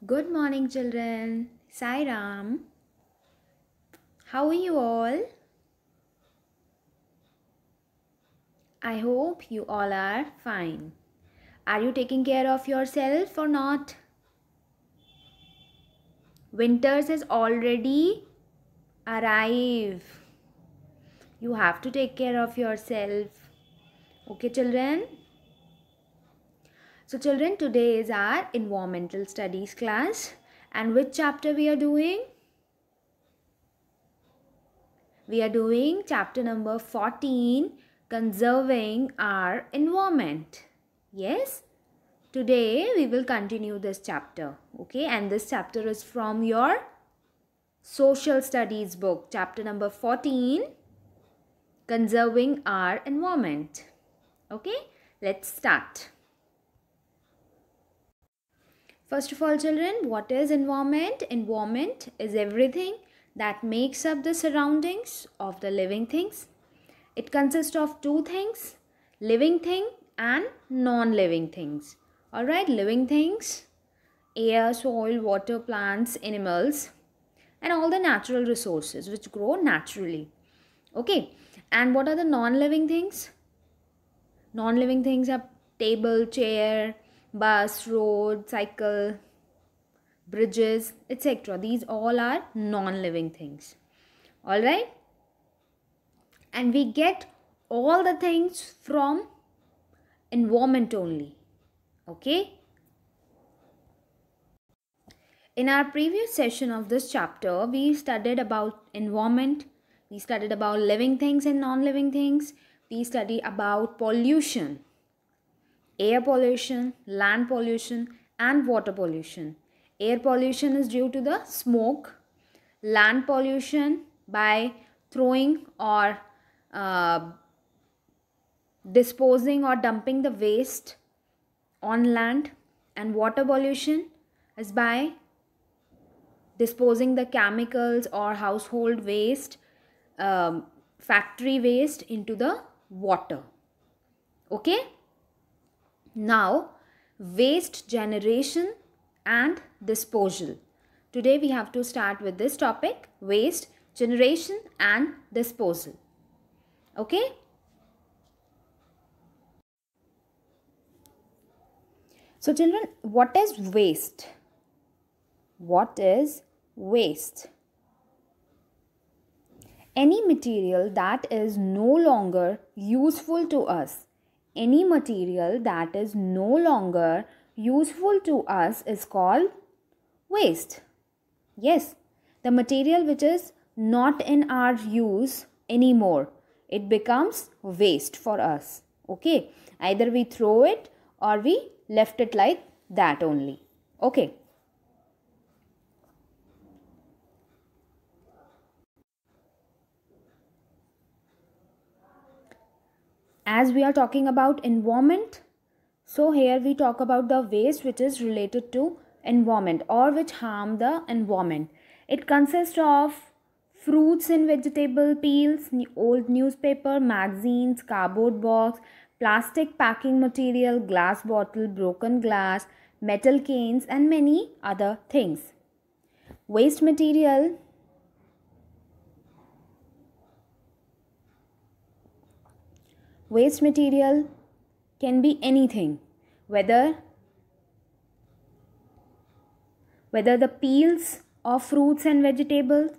Good morning, children. Sai Ram. How are you all? I hope you all are fine. Are you taking care of yourself or not? Winters has already arrived. You have to take care of yourself. Okay, children? So, children, today is our environmental studies class. And which chapter we are doing? We are doing chapter number 14, conserving our environment. Yes, today we will continue this chapter. Okay, and this chapter is from your social studies book, chapter number 14, conserving our environment. Okay, let's start. First of all, children, what is environment? Environment is everything that makes up the surroundings of the living things. It consists of two things, living thing and non-living things. Alright, living things, air, soil, water, plants, animals, and all the natural resources which grow naturally. Okay, and what are the non-living things? Non-living things are table, chair, bus, road, cycle, bridges, etc. These all are non-living things. Alright, and we get all the things from environment only. Okay, in our previous session of this chapter we studied about environment, we studied about living things and non-living things, we studied about pollution, air pollution, land pollution and water pollution. Air pollution is due to the smoke, land pollution by throwing or disposing or dumping the waste on land, and water pollution is by disposing the chemicals or household waste, factory waste into the water. Okay, now waste generation and disposal. Today we have to start with this topic, waste generation and disposal. Okay, so children, what is waste? What is waste? Any material that is no longer useful to us. Any material that is no longer useful to us is called waste. Yes, the material which is not in our use anymore, it becomes waste for us. Okay, either we throw it or we left it like that only. Okay. As we are talking about environment, so here we talk about the waste which is related to environment or which harm the environment. It consists of fruits and vegetable peels, old newspaper, magazines, cardboard box, plastic packing material, glass bottle, broken glass, metal cans and many other things. Waste material can be anything, whether the peels of fruits and vegetables,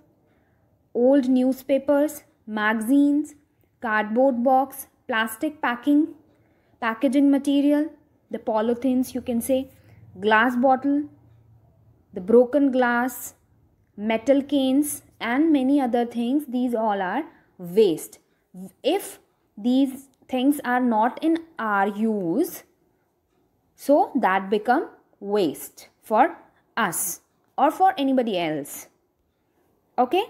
old newspapers, magazines, cardboard box, plastic packaging material, the polythenes you can say, glass bottle, the broken glass, metal cans and many other things. These all are waste. If these things are not in our use, so that become waste for us or for anybody else. Okay,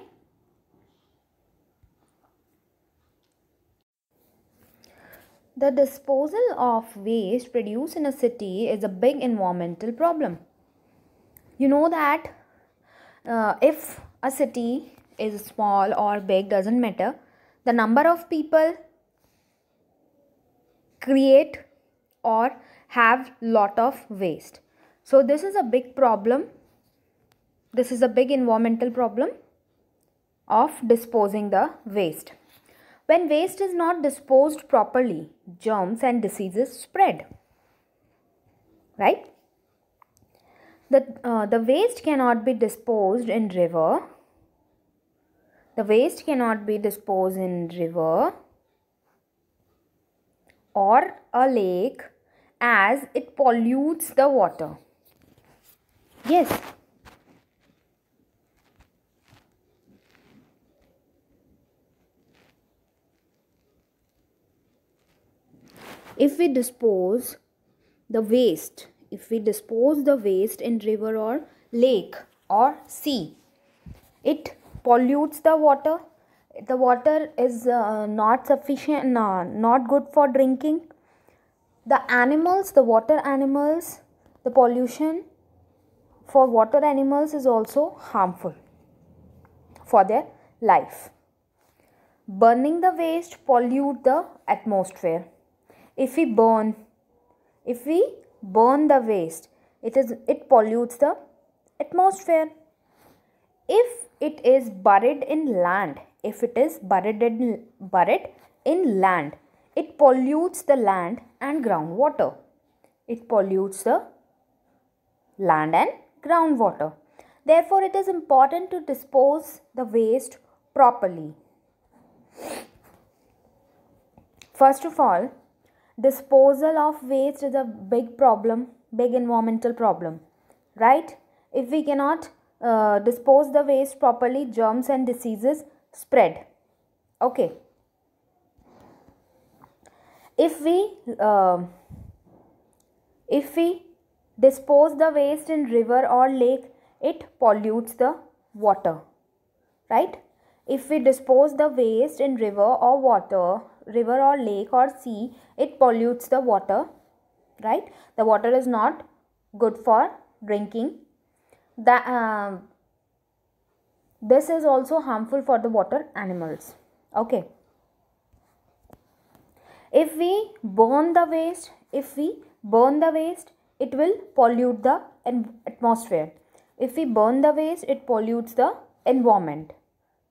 the disposal of waste produced in a city is a big environmental problem. You know that if a city is small or big, doesn't matter, the number of people create or have lot of waste. So this is a big problem this is a big environmental problem of disposing the waste. When waste is not disposed properly, germs and diseases spread. Right? The waste cannot be disposed in river. The waste cannot be disposed in river or a lake as it pollutes the water. Yes. If we dispose the waste in river or lake or sea, it pollutes the water. The water is not sufficient, not good for drinking. The animals, the water animals, the pollution for water animals is also harmful for their life. Burning the waste pollute the atmosphere. If we burn the waste, it pollutes the atmosphere. If it is buried in land, it pollutes the land and groundwater. It pollutes the land and groundwater. Therefore, it is important to dispose the waste properly. First of all, disposal of waste is a big problem, big environmental problem, right? If we cannot dispose the waste properly, germs and diseases spread. Okay. If we dispose the waste in river or lake, it pollutes the water, right? If we dispose the waste in river or lake or sea, it pollutes the water, right? The water is not good for drinking. This is also harmful for the water animals. Okay. If we burn the waste, it will pollute the atmosphere. If we burn the waste, it pollutes the environment,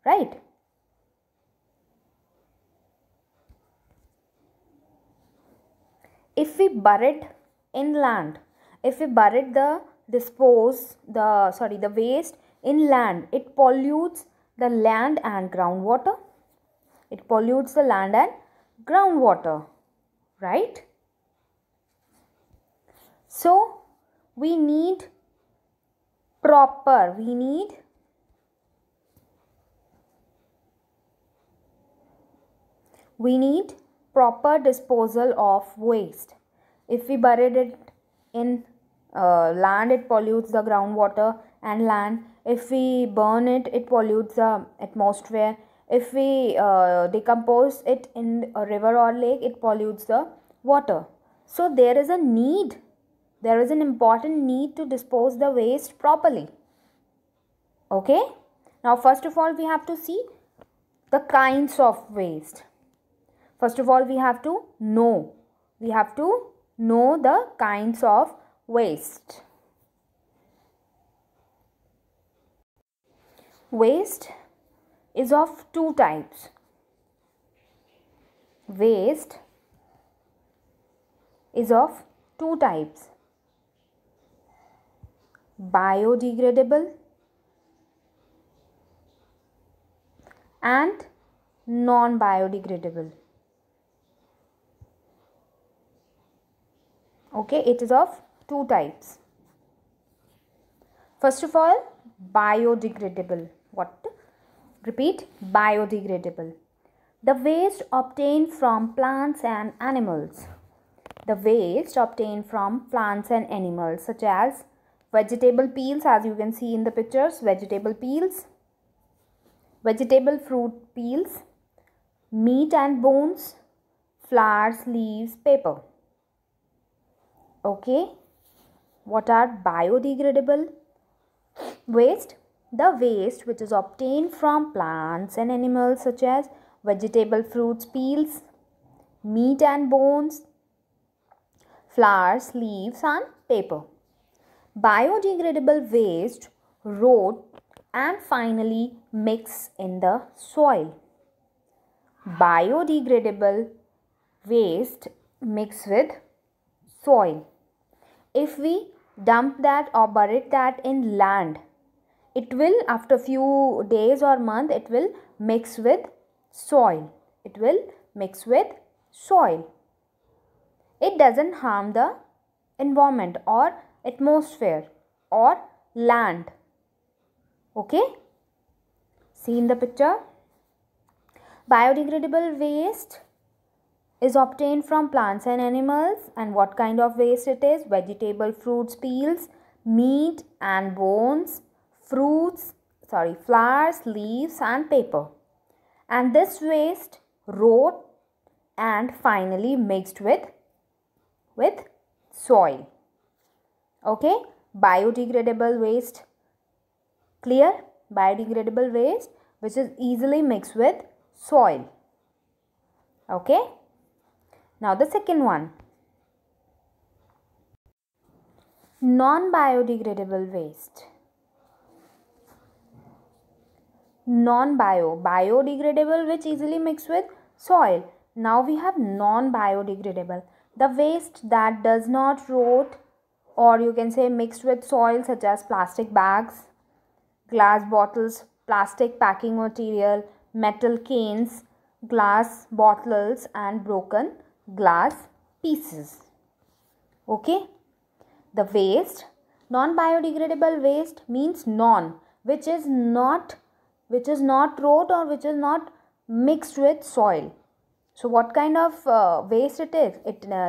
right? If we buried in land, if we buried the waste in land, it pollutes the land and groundwater. It pollutes the land and groundwater, right? So we need proper disposal of waste. If we buried it in land, it pollutes the groundwater and land. If we burn it, it pollutes the atmosphere. If we decompose it in a river or lake, it pollutes the water. So there is an important need to dispose the waste properly. Okay. Now first of all, we have to see the kinds of waste. First of all, we have to know the kinds of waste. Waste is of two types. Waste is of two types: biodegradable and non-biodegradable. Okay, it is of two types. First of all, biodegradable. What? Repeat, biodegradable. The waste obtained from plants and animals. The waste obtained from plants and animals, such as vegetable peels, as you can see in the pictures, vegetable peels, vegetable fruit peels, meat and bones, flowers, leaves, paper. Okay, what are biodegradable waste? The waste which is obtained from plants and animals, such as vegetable fruits peels, meat and bones, flowers, leaves and paper. Biodegradable waste rot, and finally mix in the soil. Biodegradable waste mix with soil. If we dump that or bury that in land, it will, after few days or month, it will mix with soil. It will mix with soil. It doesn't harm the environment or atmosphere or land. Okay? See in the picture. Biodegradable waste is obtained from plants and animals. And what kind of waste it is? Vegetable, fruits, peels, meat and bones, flowers, leaves and paper. And this waste rot and finally mixed with soil. Okay? Biodegradable waste. Clear? Biodegradable waste which is easily mixed with soil. Okay? Now the second one. Non-biodegradable waste. Biodegradable which easily mixed with soil. Now we have non-biodegradable. The waste that does not rot or you can say mixed with soil, such as plastic bags, glass bottles, plastic packing material, metal cans, glass bottles and broken glass pieces. Okay? The waste, non-biodegradable waste means non, which is not rot or which is not mixed with soil. So what kind of waste it is?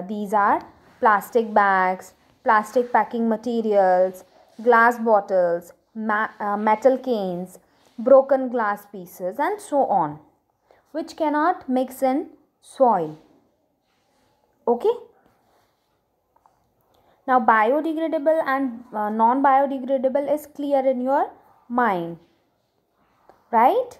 These are plastic bags, plastic packing materials, glass bottles, metal cans, broken glass pieces and so on, which cannot mix in soil. Okay? Now biodegradable and non-biodegradable is clear in your mind, right?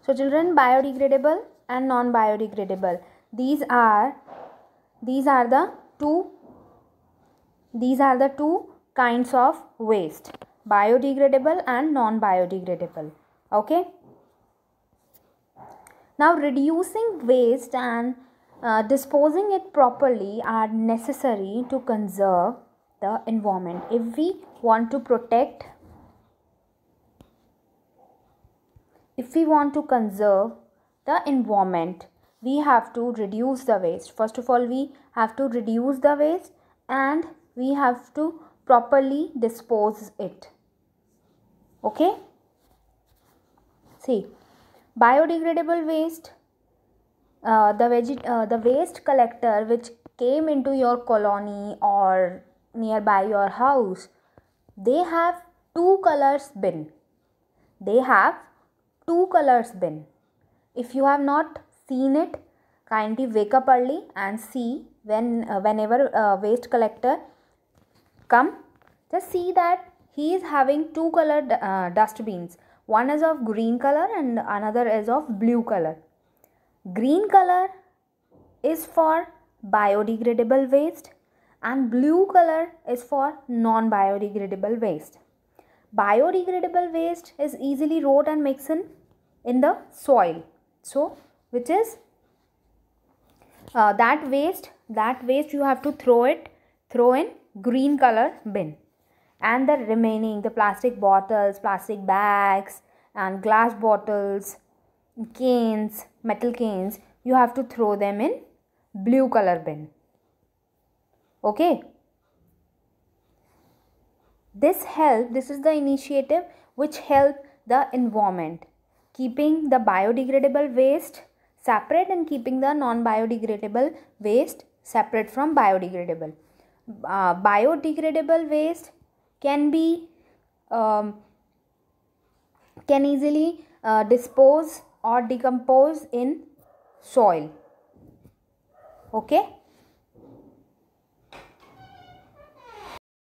So children, biodegradable and non-biodegradable, these are the two kinds of waste, biodegradable and non-biodegradable. Okay? Now reducing waste and disposing it properly are necessary to conserve the environment. If we want to conserve the environment, we have to reduce the waste. First of all, we have to reduce the waste and we have to properly dispose it. Okay? See, biodegradable waste, the waste collector which came into your colony or nearby your house, they have two colors bin. If you have not seen it, kindly wake up early and see whenever waste collector come, just see that he is having two colored dustbins. One is of green color and another is of blue color. Green color is for biodegradable waste and blue color is for non-biodegradable waste. Biodegradable waste is easily rot and mixed in the soil. So, which is that waste you have to throw in green color bin. And the remaining, the plastic bottles, plastic bags and glass bottles, cans, metal cans, you have to throw them in blue color bin. Okay? This is the initiative which help the environment, keeping the biodegradable waste separate and keeping the non-biodegradable waste separate from biodegradable. Biodegradable waste can easily dispose or decompose in soil. Okay?